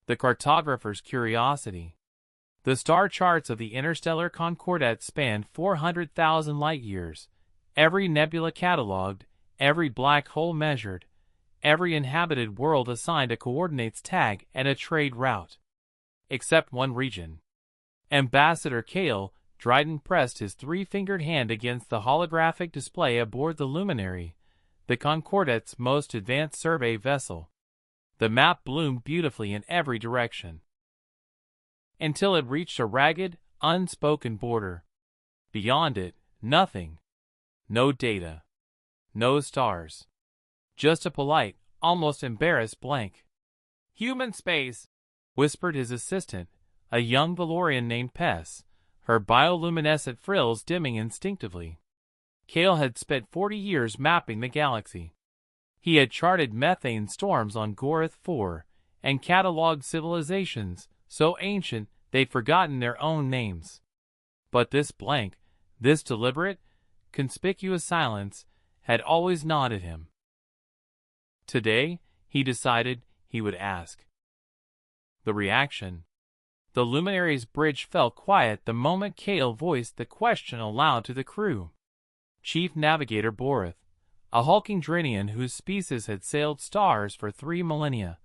The cartographer's curiosity. The star charts of the interstellar concordate spanned 400,000 light-years, every nebula catalogued, every black hole measured, every inhabited world assigned a coordinates tag and a trade route. Except one region. Ambassador Kale Dryden pressed his three-fingered hand against the holographic display aboard the Luminary, the Concordate's most advanced survey vessel. The map bloomed beautifully in every direction, until it reached a ragged, unspoken border. Beyond it, nothing. No data. No stars. Just a polite, almost embarrassed blank. "Human space," whispered his assistant, a young Valorian named Pess, her bioluminescent frills dimming instinctively. Kale had spent 40 years mapping the galaxy. He had charted methane storms on Gorath 4 and catalogued civilizations so ancient they'd forgotten their own names. But this blank, this deliberate, conspicuous silence had always gnawed at him. Today, he decided he would ask. The reaction. The Luminary's bridge fell quiet the moment Kale voiced the question aloud to the crew. Chief Navigator Borith, a hulking Drinian whose species had sailed stars for 3 millennia,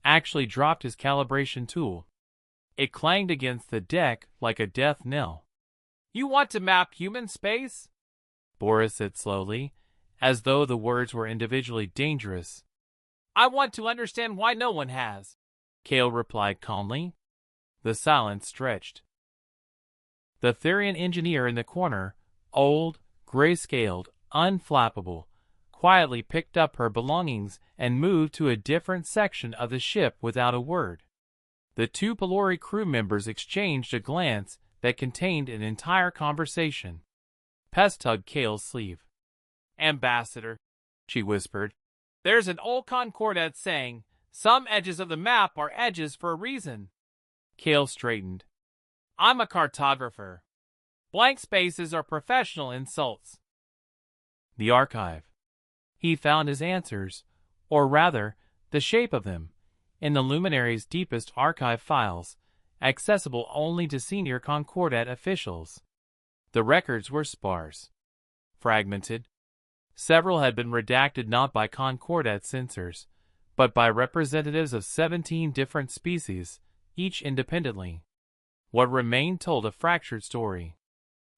actually dropped his calibration tool. It clanged against the deck like a death knell. "You want to map human space?" Boris said slowly, as though the words were individually dangerous. "I want to understand why no one has," Kale replied calmly. The silence stretched. The Therian engineer in the corner, old, gray-scaled, unflappable, quietly picked up her belongings and moved to a different section of the ship without a word. The two Pelori crew members exchanged a glance that contained an entire conversation. Pest tugged Kale's sleeve. "Ambassador," she whispered, "there's an old concordate saying, some edges of the map are edges for a reason." Kale straightened. "I'm a cartographer. Blank spaces are professional insults." The archive. He found his answers, or rather, the shape of them, in the Luminary's deepest archive files, accessible only to senior Concordate officials. The records were sparse, fragmented. Several had been redacted not by Concordate censors, but by representatives of 17 different species, each independently. What remained told a fractured story.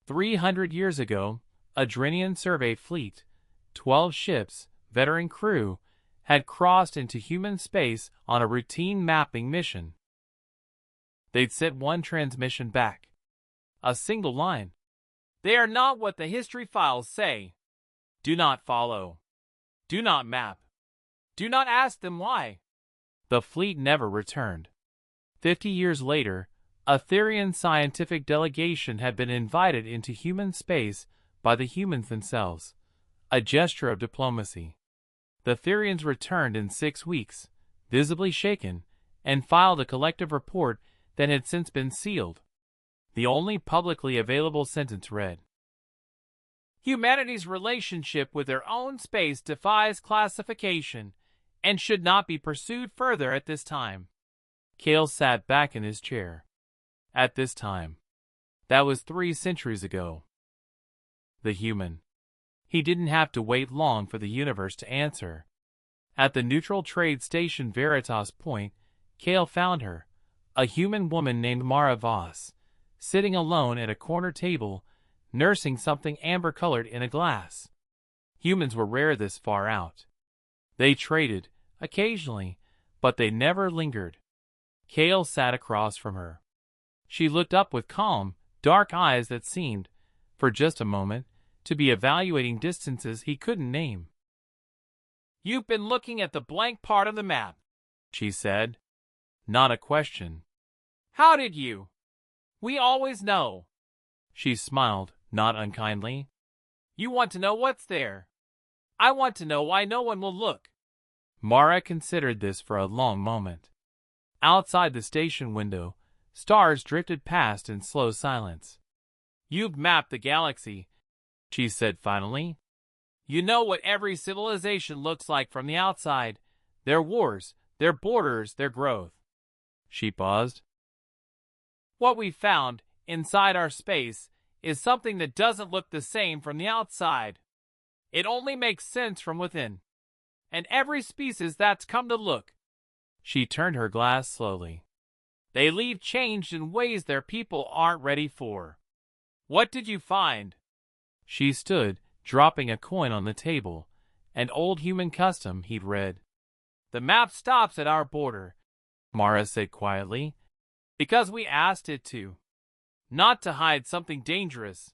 300 years ago, a Drinian survey fleet, 12 ships, veteran crew, had crossed into human space on a routine mapping mission. They'd sent one transmission back. A single line. "They are not what the history files say. Do not follow. Do not map. Do not ask them why." The fleet never returned. 50 years later, a Therian scientific delegation had been invited into human space by the humans themselves, a gesture of diplomacy. The Therians returned in 6 weeks, visibly shaken, and filed a collective report that had since been sealed. The only publicly available sentence read, "Humanity's relationship with their own space defies classification and should not be pursued further at this time." Kale sat back in his chair. At this time. That was 3 centuries ago. The human. He didn't have to wait long for the universe to answer. At the neutral trade station Veritas Point, Kale found her, a human woman named Mara Voss, sitting alone at a corner table, nursing something amber-colored in a glass. Humans were rare this far out. They traded, occasionally, but they never lingered. Kale sat across from her. She looked up with calm, dark eyes that seemed, for just a moment, to be evaluating distances he couldn't name. "You've been looking at the blank part of the map," she said. Not a question. "How did you? We always know." She smiled, not unkindly. "You want to know what's there. I want to know why no one will look." Mara considered this for a long moment. Outside the station window, stars drifted past in slow silence. "You've mapped the galaxy," she said finally. "You know what every civilization looks like from the outside, their wars, their borders, their growth. She paused. What we found inside our space is something that doesn't look the same from the outside. It only makes sense from within. And every species that's come to look. She turned her glass slowly. They leave changed in ways their people aren't ready for. What did you find? She stood, dropping a coin on the table, an old human custom he'd read. The map stops at our border, Mara said quietly, because we asked it to. Not to hide something dangerous.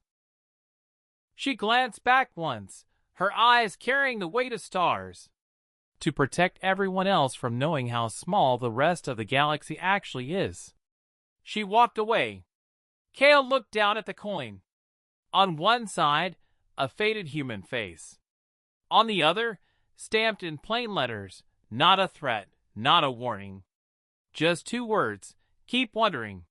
She glanced back once, her eyes carrying the weight of stars. To protect everyone else from knowing how small the rest of the galaxy actually is. She walked away. Kale looked down at the coin. On one side, a faded human face. On the other, stamped in plain letters, not a threat, not a warning. Just two words, keep wondering.